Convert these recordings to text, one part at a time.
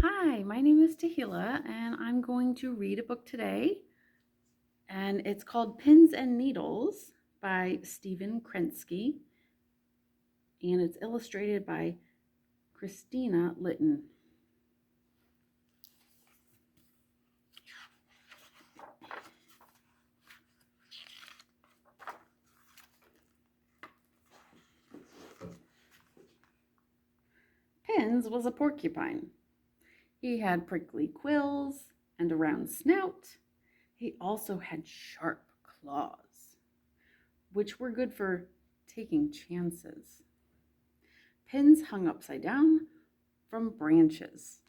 Hi, my name is Tahila, and I'm going to read a book today, and it's called Pins and Needles by Stephen Krensky, and it's illustrated by Christina Litton. Pins was a porcupine. He had prickly quills and a round snout. He also had sharp claws, which were good for taking chances. Pins hung upside down from branches.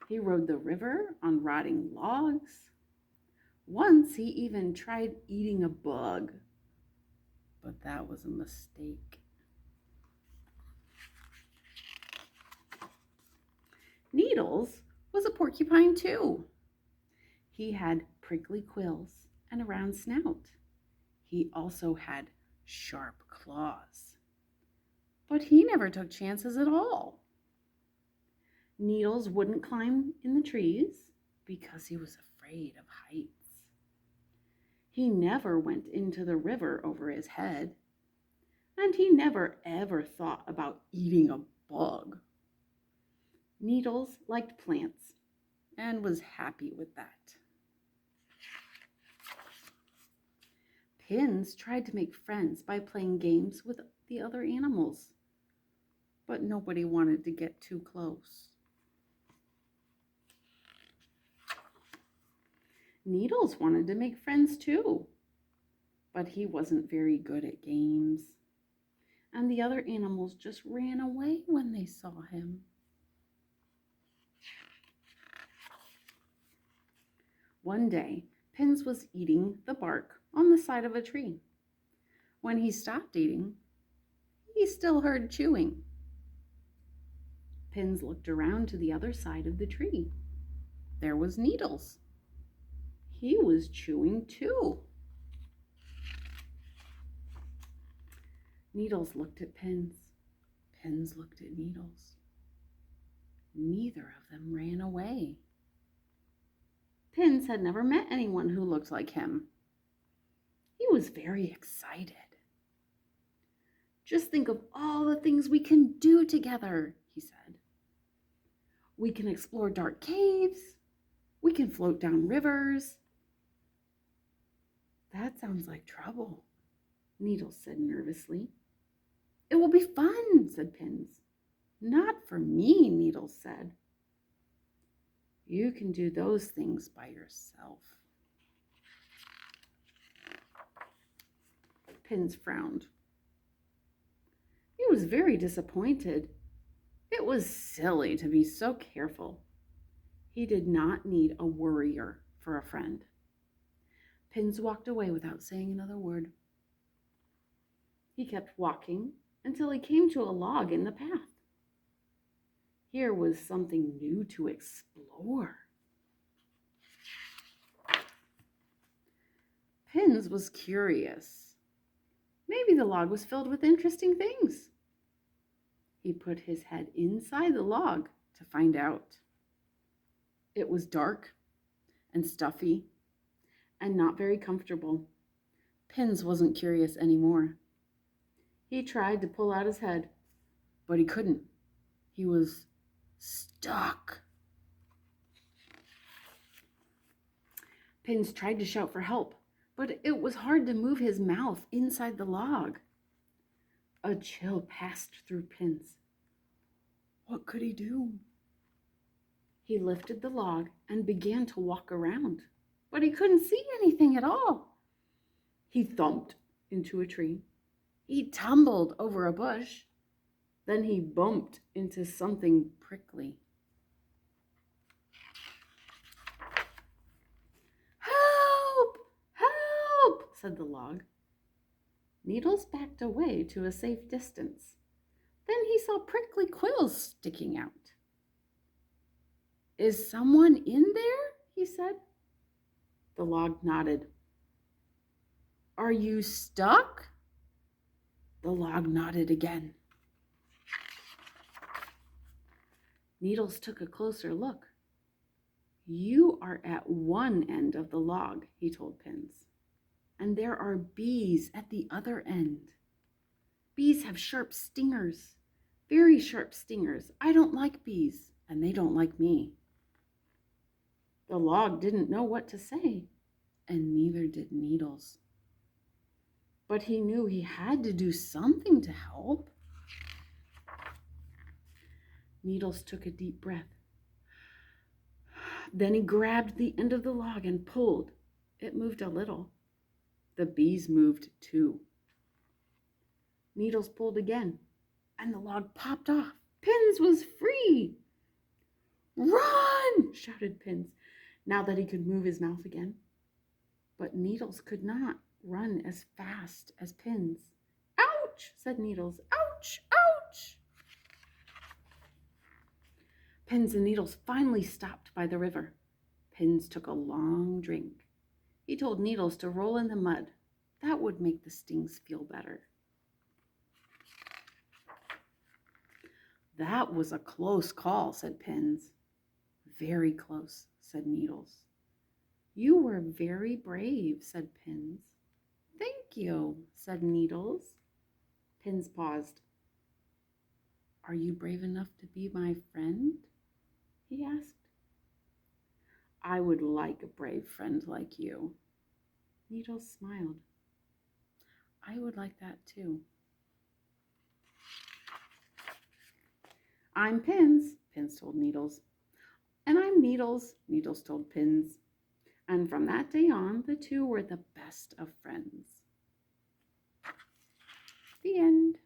He rode the river on rotting logs. Once he even tried eating a bug, but that was a mistake. Needles was a porcupine too. He had prickly quills and a round snout. He also had sharp claws. But he never took chances at all. Needles wouldn't climb in the trees because he was afraid of heights. He never went into the river over his head, and he never ever thought about eating a bug. Needles liked plants and was happy with that. Pins tried to make friends by playing games with the other animals, but nobody wanted to get too close. Needles wanted to make friends too, but he wasn't very good at games, and the other animals just ran away when they saw him. One day, Pins was eating the bark on the side of a tree. When he stopped eating, he still heard chewing. Pins looked around to the other side of the tree. There was Needles. He was chewing too. Needles looked at Pins. Pins looked at Needles. Neither of them ran away. Pins had never met anyone who looked like him. He was very excited. Just think of all the things we can do together, he said. We can explore dark caves. We can float down rivers. That sounds like trouble, Needles said nervously. It will be fun, said Pins. Not for me, Needles said. You can do those things by yourself. Pins frowned. He was very disappointed. It was silly to be so careful. He did not need a worrier for a friend. Pins walked away without saying another word. He kept walking until he came to a log in the path. Here was something new to explore. Pins was curious. Maybe the log was filled with interesting things. He put his head inside the log to find out. It was dark and stuffy and not very comfortable. Pins wasn't curious anymore. He tried to pull out his head, but he couldn't. He was stuck. Pins tried to shout for help, but it was hard to move his mouth inside the log. A chill passed through Pins. What could he do? He lifted the log and began to walk around, but he couldn't see anything at all. He thumped into a tree. He tumbled over a bush. Then he bumped into something prickly. Help! Help! Said the log. Needles backed away to a safe distance. Then he saw prickly quills sticking out. Is someone in there? He said. The log nodded. Are you stuck? The log nodded again. Needles took a closer look. You are at one end of the log, he told Pins, and there are bees at the other end. Bees have sharp stingers, very sharp stingers. I don't like bees, and they don't like me. The log didn't know what to say, and neither did Needles. But he knew he had to do something to help. Needles took a deep breath. Then he grabbed the end of the log and pulled. It moved a little. The bees moved too. Needles pulled again, and the log popped off. Pins was free. Run! Shouted Pins, now that he could move his mouth again. But Needles could not run as fast as Pins. Ouch! Said Needles. Ouch! Ouch! Pins and Needles finally stopped by the river. Pins took a long drink. He told Needles to roll in the mud. That would make the stings feel better. That was a close call, said Pins. Very close, said Needles. You were very brave, said Pins. Thank you, said Needles. Pins paused. Are you brave enough to be my friend? He asked. I would like a brave friend like you. Needles smiled. I would like that too. I'm Pins, Pins told Needles. And I'm Needles, Needles told Pins. And from that day on, the two were the best of friends. The end.